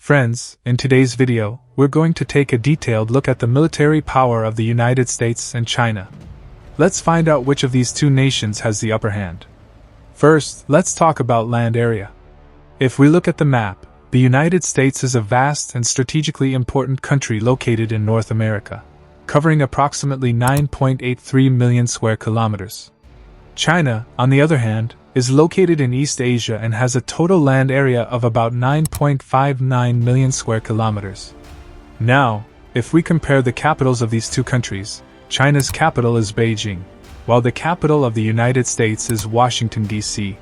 Friends, in today's video, we're going to take a detailed look at the military power of the United States and China. Let's find out which of these two nations has the upper hand. First, let's talk about land area. If we look at the map, the United States is a vast and strategically important country located in North America, covering approximately 9.83 million square kilometers. China, on the other hand, is located in East Asia and has a total land area of about 9.59 million square kilometers. Now, if we compare the capitals of these two countries, China's capital is Beijing, while the capital of the United States is Washington, D.C.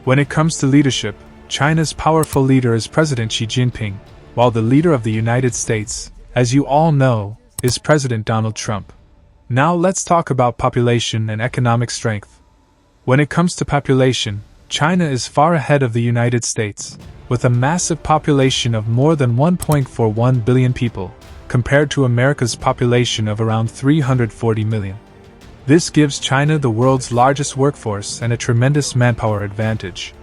When it comes to leadership, China's powerful leader is President Xi Jinping, while the leader of the United States, as you all know, is President Donald Trump. Now let's talk about population and economic strength. When it comes to population, China is far ahead of the United States, with a massive population of more than 1.41 billion people, compared to America's population of around 340 million. This gives China the world's largest workforce and a tremendous manpower advantage.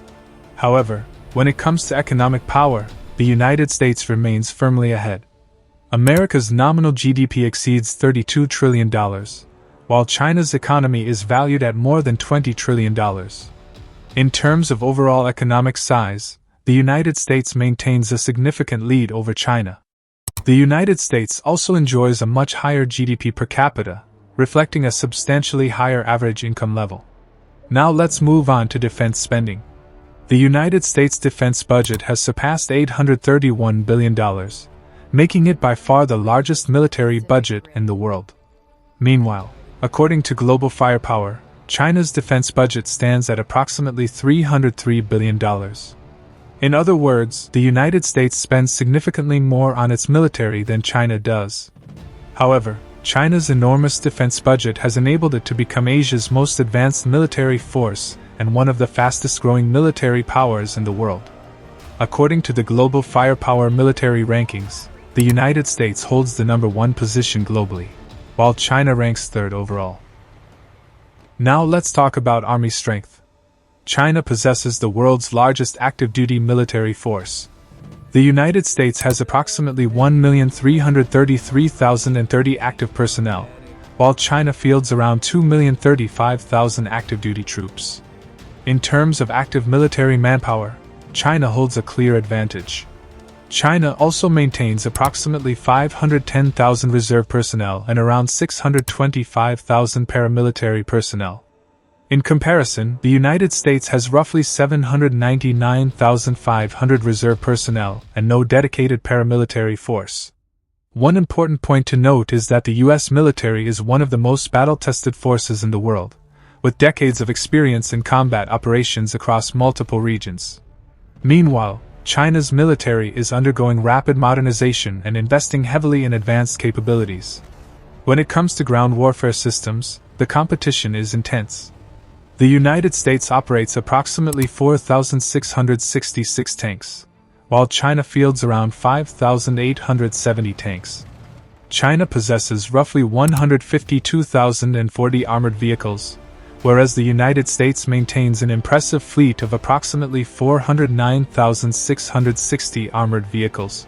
However, when it comes to economic power, the United States remains firmly ahead. America's nominal GDP exceeds $32 trillion, while China's economy is valued at more than $20 trillion. In terms of overall economic size, the United States maintains a significant lead over China. The United States also enjoys a much higher GDP per capita, reflecting a substantially higher average income level. Now let's move on to defense spending. The United States defense budget has surpassed $831 billion, making it by far the largest military budget in the world. Meanwhile, according to Global Firepower, China's defense budget stands at approximately $303 billion. In other words, the United States spends significantly more on its military than China does. However, China's enormous defense budget has enabled it to become Asia's most advanced military force and one of the fastest-growing military powers in the world. According to the Global Firepower military rankings, the United States holds the #1 position globally, while China ranks third overall. Now let's talk about army strength. China possesses the world's largest active-duty military force. The United States has approximately 1,333,030 active personnel, while China fields around 2,035,000 active-duty troops. In terms of active military manpower, China holds a clear advantage. China also maintains approximately 510,000 reserve personnel and around 625,000 paramilitary personnel. In comparison, the United States has roughly 799,500 reserve personnel and no dedicated paramilitary force. One important point to note is that the U.S. military is one of the most battle-tested forces in the world, with decades of experience in combat operations across multiple regions. Meanwhile, China's military is undergoing rapid modernization and investing heavily in advanced capabilities. When it comes to ground warfare systems, the competition is intense. The United States operates approximately 4,666 tanks, while China fields around 5,870 tanks. China possesses roughly 152,040 armored vehicles, whereas the United States maintains an impressive fleet of approximately 409,660 armored vehicles.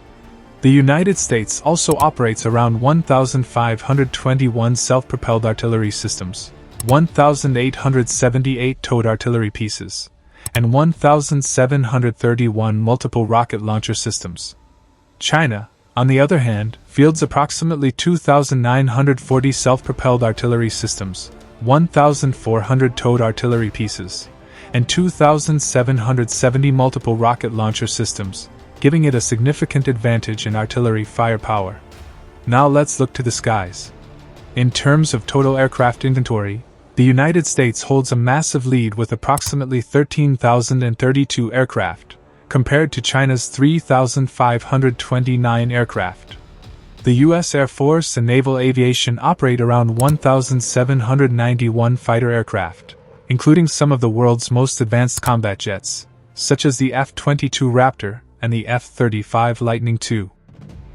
The United States also operates around 1,521 self-propelled artillery systems, 1,878 towed artillery pieces, and 1,731 multiple rocket launcher systems. China, on the other hand, fields approximately 2,940 self-propelled artillery systems, 1,400 towed artillery pieces, and 2,770 multiple rocket launcher systems, giving it a significant advantage in artillery firepower. Now let's look to the skies. In terms of total aircraft inventory, the United States holds a massive lead with approximately 13,032 aircraft, compared to China's 3,529 aircraft. The U.S. Air Force and Naval Aviation operate around 1,791 fighter aircraft, including some of the world's most advanced combat jets, such as the F-22 Raptor and the F-35 Lightning II.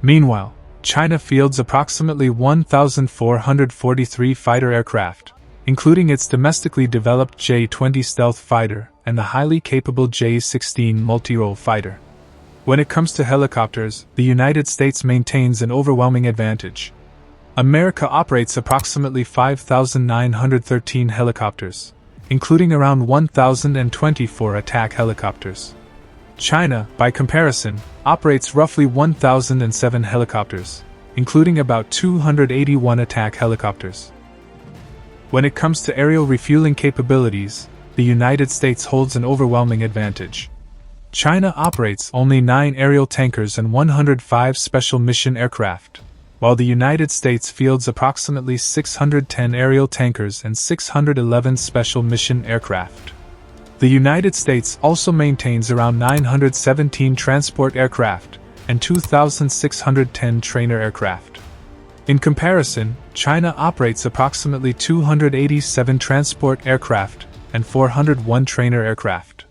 Meanwhile, China fields approximately 1,443 fighter aircraft, including its domestically developed J-20 stealth fighter and the highly capable J-16 multi-role fighter. When it comes to helicopters, the United States maintains an overwhelming advantage. America operates approximately 5,913 helicopters, including around 1,024 attack helicopters. China, by comparison, operates roughly 1,007 helicopters, including about 281 attack helicopters. When it comes to aerial refueling capabilities, the United States holds an overwhelming advantage. China operates only 9 aerial tankers and 105 special mission aircraft, while the United States fields approximately 610 aerial tankers and 611 special mission aircraft. The United States also maintains around 917 transport aircraft and 2,610 trainer aircraft. In comparison, China operates approximately 287 transport aircraft and 401 trainer aircraft.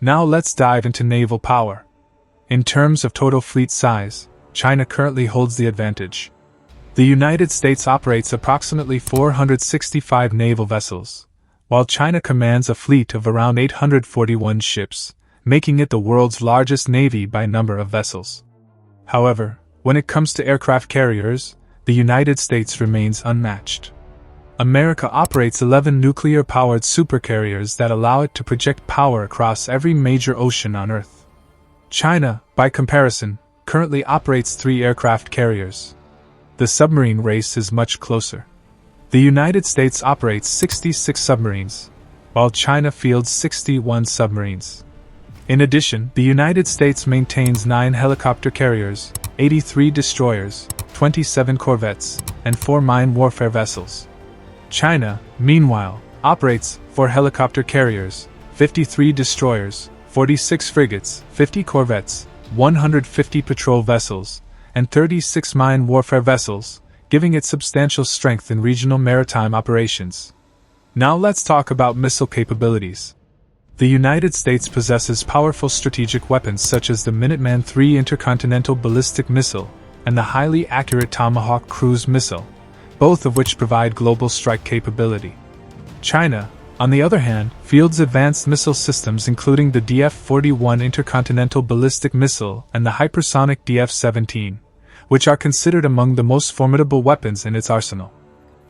Now let's dive into naval power. In terms of total fleet size, China currently holds the advantage. The United States operates approximately 465 naval vessels, while China commands a fleet of around 841 ships, making it the world's largest navy by number of vessels. However, when it comes to aircraft carriers, the United States remains unmatched. America operates 11 nuclear-powered supercarriers that allow it to project power across every major ocean on Earth. China, by comparison, currently operates 3 aircraft carriers. The submarine race is much closer. The United States operates 66 submarines, while China fields 61 submarines. In addition, the United States maintains 9 helicopter carriers, 83 destroyers, 27 corvettes, and 4 mine warfare vessels. China, meanwhile, operates 4 helicopter carriers, 53 destroyers, 46 frigates, 50 corvettes, 150 patrol vessels, and 36 mine warfare vessels, giving it substantial strength in regional maritime operations. Now let's talk about missile capabilities. The United States possesses powerful strategic weapons such as the Minuteman III intercontinental ballistic missile and the highly accurate Tomahawk cruise missile, both of which provide global strike capability. China, on the other hand, fields advanced missile systems including the DF-41 intercontinental ballistic missile and the hypersonic DF-17, which are considered among the most formidable weapons in its arsenal.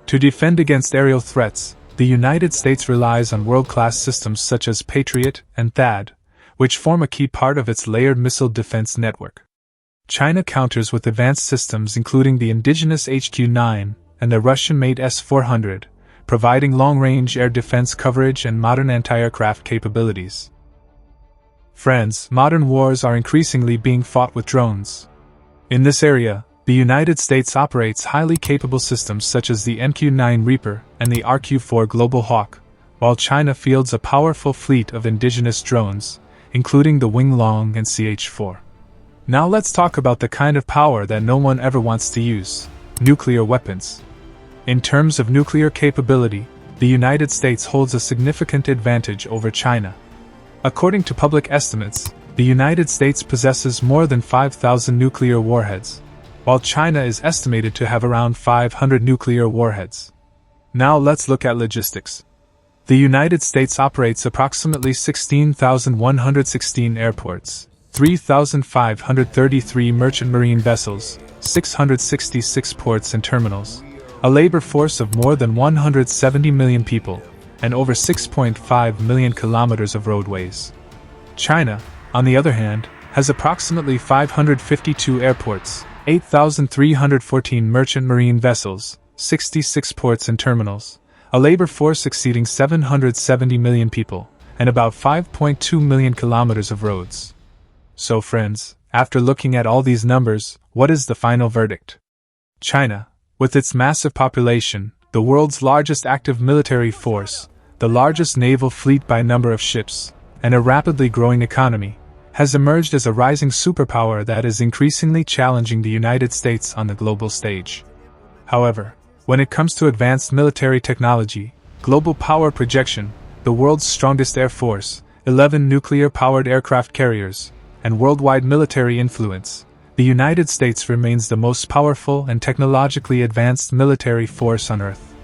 To defend against aerial threats, the United States relies on world-class systems such as Patriot and THAAD, which form a key part of its layered missile defense network. China counters with advanced systems including the indigenous HQ-9 and the Russian-made S-400, providing long-range air defense coverage and modern anti-aircraft capabilities. Friends, modern wars are increasingly being fought with drones. In this area, the United States operates highly capable systems such as the MQ-9 Reaper and the RQ-4 Global Hawk, while China fields a powerful fleet of indigenous drones, including the Winglong and CH-4. Now let's talk about the kind of power that no one ever wants to use: nuclear weapons. In terms of nuclear capability, the United States holds a significant advantage over China. According to public estimates, the United States possesses more than 5,000 nuclear warheads, while China is estimated to have around 500 nuclear warheads. Now let's look at logistics. The United States operates approximately 16,116 airports, 3,533 merchant marine vessels, 666 ports and terminals, a labor force of more than 170 million people, and over 6.5 million kilometers of roadways. China, on the other hand, has approximately 552 airports, 8,314 merchant marine vessels, 66 ports and terminals, a labor force exceeding 770 million people, and about 5.2 million kilometers of roads. So friends, after looking at all these numbers, what is the final verdict? China, with its massive population, the world's largest active military force, the largest naval fleet by number of ships, and a rapidly growing economy, has emerged as a rising superpower that is increasingly challenging the United States on the global stage. However, when it comes to advanced military technology, global power projection, the world's strongest air force, 11 nuclear-powered aircraft carriers, and worldwide military influence, the United States remains the most powerful and technologically advanced military force on Earth.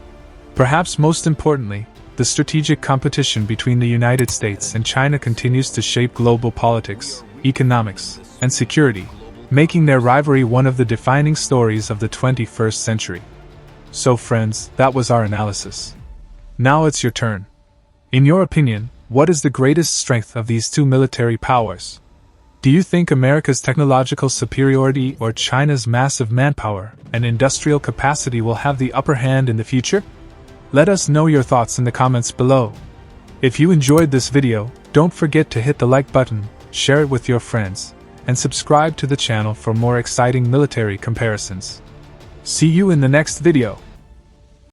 Perhaps most importantly, the strategic competition between the United States and China continues to shape global politics, economics, and security, making their rivalry one of the defining stories of the 21st century. So friends, that was our analysis. Now it's your turn. In your opinion, what is the greatest strength of these two military powers? Do you think America's technological superiority or China's massive manpower and industrial capacity will have the upper hand in the future? Let us know your thoughts in the comments below. If you enjoyed this video, don't forget to hit the like button, share it with your friends, and subscribe to the channel for more exciting military comparisons. See you in the next video.